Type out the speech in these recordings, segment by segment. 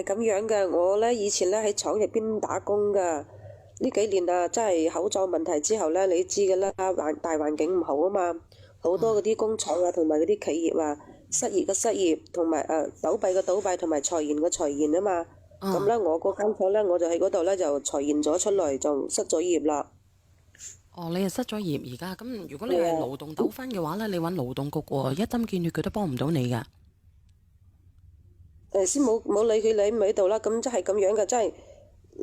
係咁樣嘅。我呢以前呢喺廠入邊打工噶，呢幾年啊真係口罩問題之後呢，你知嘅啦，大環境唔好啊嘛，好多嗰啲工廠啊同埋嗰啲企業啊失業嘅失業，同埋倒閉嘅倒閉，同埋裁員嘅裁員啊嘛。咁呢，我嗰間廠呢，我就喺嗰度呢就裁員咗出嚟，就失咗業啦。哦，你係失咗業而家，咁如果你係勞動糾紛嘅話呢，你揾勞動局喎，一針見血佢都幫唔到你噶。先冇理佢，你唔喺度啦，咁即係咁樣嘅，真係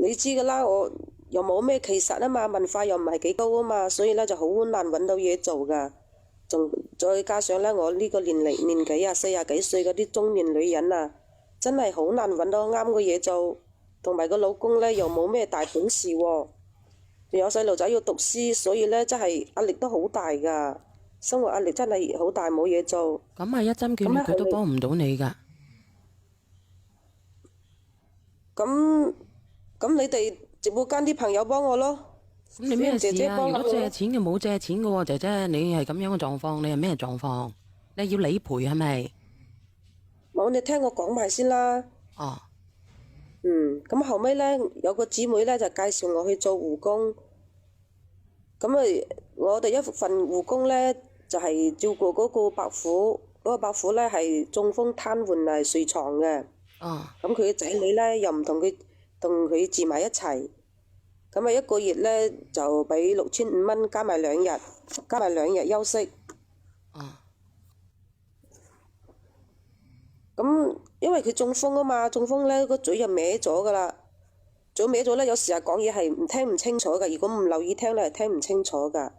你知噶啦，我又冇咩其實啊嘛，文化又唔係幾高啊嘛，所以呢就好難揾到嘢做噶。仲再加上呢，我呢個年紀啊，40幾歲嗰啲中年女人啊，真係好難揾到啱嘅嘢做，同埋個老公呢又冇咩大本事喎，仲有細路仔要讀書，所以呢真係壓力都好大噶，生活壓力真係好大，冇嘢做。咁係一針見血佢都幫唔到你噶。咁你哋直播間啲朋友幫我咯。咁你咩事啊？如果借我錢嘅冇借錢嘅喎，姐姐，你係咁樣嘅狀況，你係咩狀況？你係要理賠係咪？冇，你聽我講埋先啦。哦。咁後尾呢，有個姊妹呢就介紹我去做護工。咁我哋一份護工呢，就係照顧嗰個伯父，嗰個伯父呢係中風癱瘓係睡床嘅。咁佢嘅仔女呢，又唔同佢住埋一齊，咁一個月呢，就俾6500蚊，加埋2日休息。咁因為佢中風啊嘛，中風呢個嘴就歪咗噶啦，嘴歪咗呢，有時講嘢係聽唔清楚噶，如果唔留意聽呢，係聽唔清楚噶。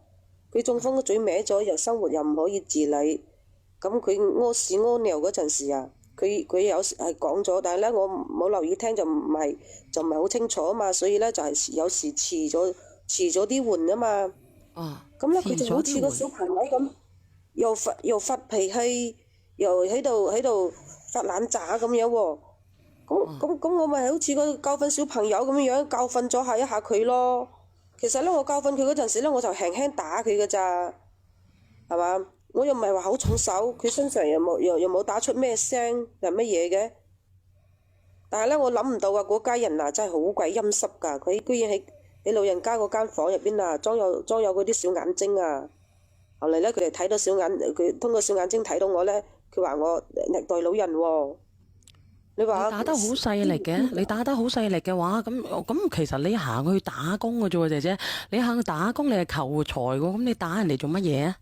佢中風個嘴歪咗，又生活又唔可以自理，咁佢屙屎屙尿嗰陣時啊。佢有時係講咗，但係呢，我冇留意聽就唔係好清楚啊嘛，所以呢，就係有時遲咗啲換啊嘛。咁呢，佢就好似個小朋友咁，又發脾氣，又喺度發爛渣咁樣喎。咁我咪好似個教訓小朋友咁樣教訓咗一下佢咯。其實呢，我教訓佢嗰陣時呢，我就輕輕打佢㗎咋，係嘛？我又唔係話好重手，佢身上又冇打出咩聲，又乜嘢嘅。但係呢，我諗唔到啊，嗰家人啊真係好鬼陰濕㗎，佢居然喺老人家嗰間房入邊啊裝有嗰啲小眼睛啊。後嚟呢，佢哋睇到佢通過小眼睛睇到我呢，佢話我虐待老人喎。你打得好細力嘅，你打得好細力嘅話，咁其實你行去打工嘅啫喎，姐姐，你行去打工你係求財喎，咁你打人哋做乜嘢啊？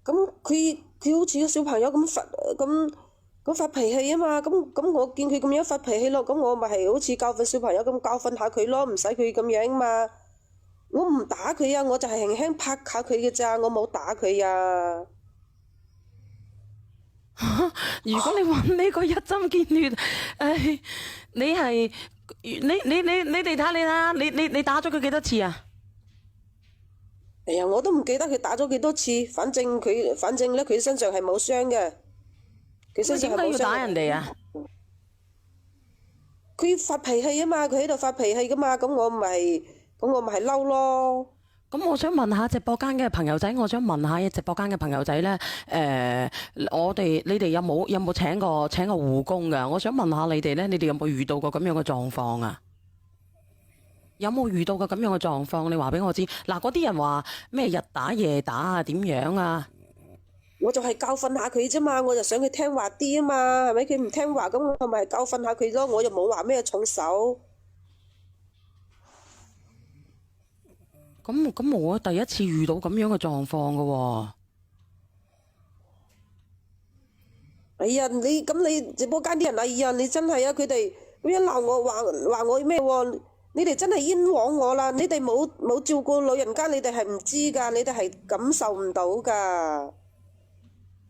咁佢好似個小朋友咁發脾氣啊嘛，咁我見佢咁樣發脾氣咯，咁我咪係好似教訓小朋友咁教訓下佢咯，唔使佢咁樣嘛。我唔打佢啊，我就係輕輕拍下佢嘅咋，我冇打佢啊。如果你揾呢個一針見血，你係你哋睇你啦，你打咗佢幾多次啊？哎呀，我都唔記得佢打咗幾多次，反正呢，佢身上係冇傷嘅。佢身上係冇傷。點解要打人哋啊？佢發脾氣啊嘛，佢喺度發脾氣噶嘛，咁我咪係嬲咯。咁我想問下直播間嘅朋友仔，我想問下直播間嘅朋友仔呢，你哋有冇請過護工噶？我想問下你哋呢，你哋有冇遇到過咁樣嘅狀況啊？有冇遇到過咁樣嘅狀況？你話俾我知。嗱，嗰啲人話咩日打夜打啊，點樣啊？我就係教訓下佢啫嘛，我就想佢聽話啲啊嘛，係咪？佢唔聽話，咁我咪教訓下佢咯。我又冇話咩重手。咁我第一次遇到咁樣嘅狀況㗎喎。哎呀，你直播間啲人，哎呀，你真係啊！佢哋咁樣鬧我，話我咩喎？你哋真係冤枉我啦！你哋冇照顧老人家，你哋係唔知㗎，你哋係感受唔到㗎。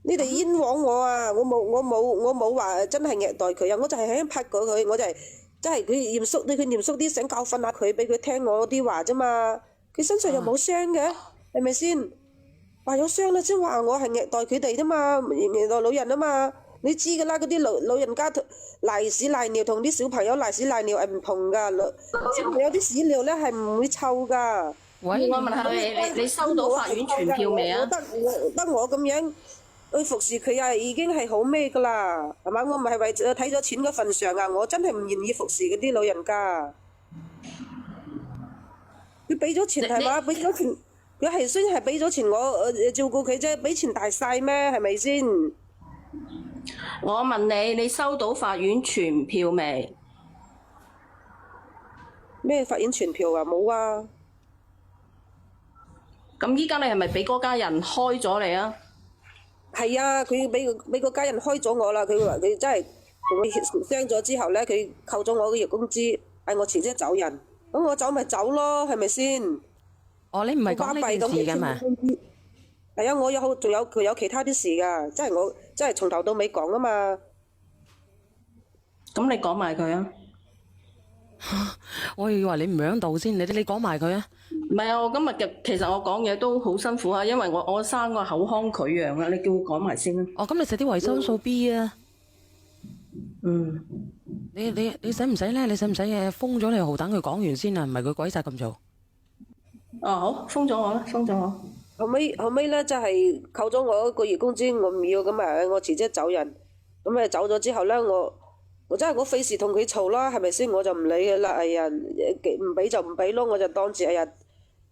你哋冤枉我啊！我冇話真係虐待佢啊！我就係輕輕拍過佢，我就係真係佢嚴肅對佢嚴肅啲，想教訓下佢，俾佢聽我啲話啫嘛。佢身上又冇傷嘅，係咪先？話有傷啦先話我係虐待佢哋啫嘛，虐待老人啊嘛。你知㗎啦，嗰啲老人家瀨屎瀨尿同啲小朋友瀨屎瀨尿係唔同㗎，小朋友啲屎尿咧係唔會臭㗎。喂，我問下你收到法院傳票未啊？得我咁樣去服侍佢啊，已經係好咩噶啦，係嘛？我唔係為咗睇咗錢嗰份上啊，我真係唔願意服侍嗰啲老人家。佢俾咗錢係嘛？俾咗錢，佢係雖然係俾咗錢我照顧佢啫，俾錢大晒咩？係咪先？我問你，你收到法院傳票未？咩法院傳票啊？冇啊！咁依家你係咪俾嗰家人開咗你啊？係啊，佢俾個家人開咗我啦。佢話佢真係同我傷咗之後咧，佢扣咗我嘅月工資，嗌我辭職走人。咁我走咪走咯，係咪先？哦，你唔係講呢件事㗎嘛？係啊，我仲有佢有其他啲事㗎，即係我即係從頭到尾講啊嘛。咁你講埋佢啊！我以為你唔喺度先，你講埋佢啊！唔係啊，我今日嘅其實我講嘢都好辛苦啊，因為我生個口腔潰瘍啊，你叫我講埋先啦。哦，咁你食啲維生素 B 啊？嗯。你使唔使咧？你使唔使封咗你號等佢講完先啊？唔係佢鬼晒咁做。哦，好，封咗我啦，封咗我。後尾咧，就係扣咗我一個月工資，我唔要咁啊，我辭職走人。咁啊走咗之後咧，我真係我費事同佢嘈啦，係咪先？我就唔理嘅啦。哎呀，唔俾就唔俾咯，我就當住哎呀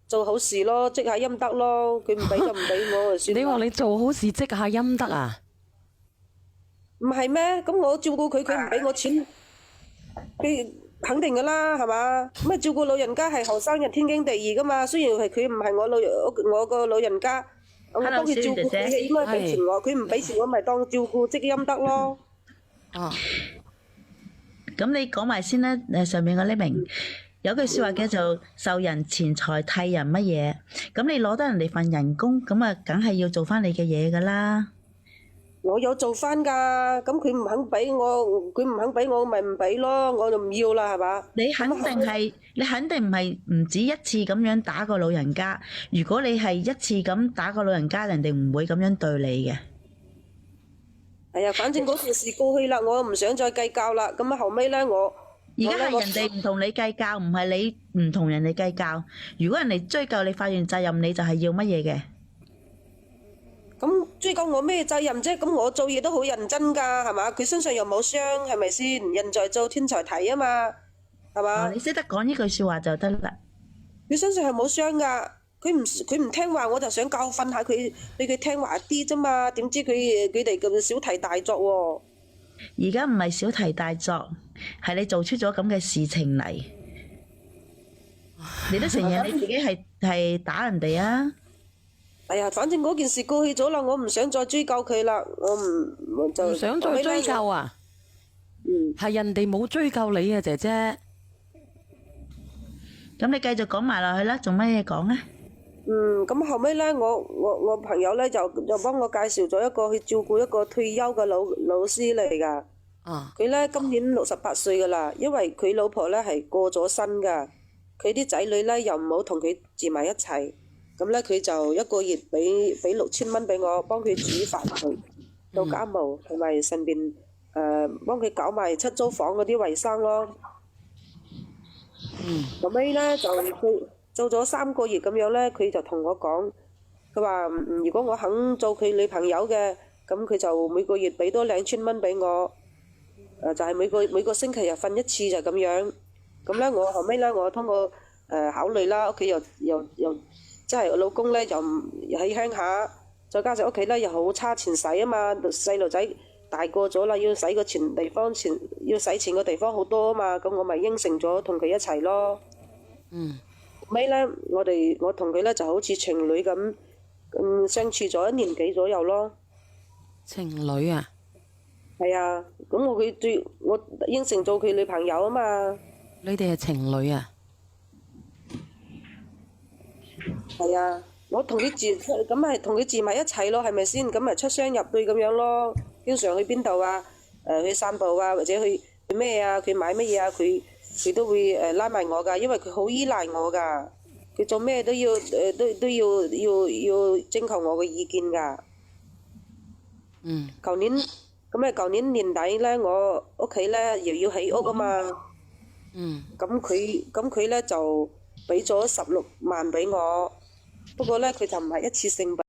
做好事咯，積下陰德咯。佢唔俾就唔俾我就算。你話你做好事積下陰德啊？唔係咩？咁我照顧佢，佢唔俾我錢，佢肯定噶啦，係嘛？咁啊照顧老人家係後生人天經地義噶嘛。雖然係佢唔係我個老人家，我幫佢照顧佢嘅，應該俾錢我。佢唔俾錢我，咪當照顧積陰德咯。哦。咁你講埋先啦，上面個呢名有句説話叫做受人錢財替人乜嘢，咁你攞得人哋份人工，咁啊梗係要做翻你嘅嘢噶啦。我有做翻㗎，咁佢唔肯俾我，咪唔俾咯，我就唔要啦，係嘛？你肯定唔係唔止一次咁樣打個老人家，如果你係一次咁打個老人家，人哋唔會咁樣對你嘅。係啊，反正嗰件事過去啦，我唔想再計較啦。咁啊後尾咧，而家係人哋唔同你計較，唔係你唔同人哋計較。如果人哋追究你法院責任，你就係要乜嘢嘅？咁追究我咩責任啫？咁我做嘢都好認真㗎，係嘛？佢身上又冇傷，係咪先？人在做天在睇啊嘛，係嘛？你識得講呢句説話就得啦。佢身上係冇傷㗎，佢唔聽話，我就想教訓下佢，俾佢聽話啲啫嘛。點知佢哋咁小題大作喎？而家唔係小題大作，係你做出咗咁嘅事情嚟，你都承認你自己係打人哋啊！哎呀，反正嗰件事過去咗啦，我唔想再追究佢啦，我就唔想再追究啊？係人哋冇追究你啊，姐姐。咁你繼續講埋落去啦，做乜嘢講啊？咁後尾咧，我朋友咧就幫我介紹咗一個去照顧一個退休嘅老師嚟㗎。佢咧今年68歲㗎啦，因為佢老婆咧係過咗身㗎，佢啲仔女咧又唔好同佢住埋一齊。咁咧，佢就一個月俾6000蚊俾我，幫佢煮飯佢做家務，同埋順便幫佢搞埋出租房嗰啲衞生咯。後尾咧就做咗3個月咁樣咧，佢就同我講，佢話如果我肯做佢女朋友嘅，咁佢就每個月俾多2000蚊俾我，就係每個星期日瞓一次就咁樣。咁咧我後尾咧我通過考慮啦，屋企又即係我老公咧又喺鄉下，再加上屋企咧又好差錢使啊嘛，細路仔大個咗啦，要使個錢要使錢嘅地方好多啊嘛，咁我咪應承咗同佢一齊咯。尾咧我同佢咧就好似情侶咁，相處咗1年幾左右咯。情侶啊？係啊，咁我應承做佢女朋友啊嘛。你哋係情侶啊？係啊，我同佢住，咁咪同佢住埋一齊咯，係咪先？咁咪出雙入對咁樣咯。經常去邊度啊？去散步啊，或者去咩啊？佢買乜嘢啊？佢都會拉埋我㗎，因為佢好依賴我㗎。佢做咩都要都要徵求我嘅意見㗎。舊年年底咧，我屋企咧又要起屋啊嘛。咁佢咧就俾咗16萬俾我，不過咧佢就唔係一次性俾。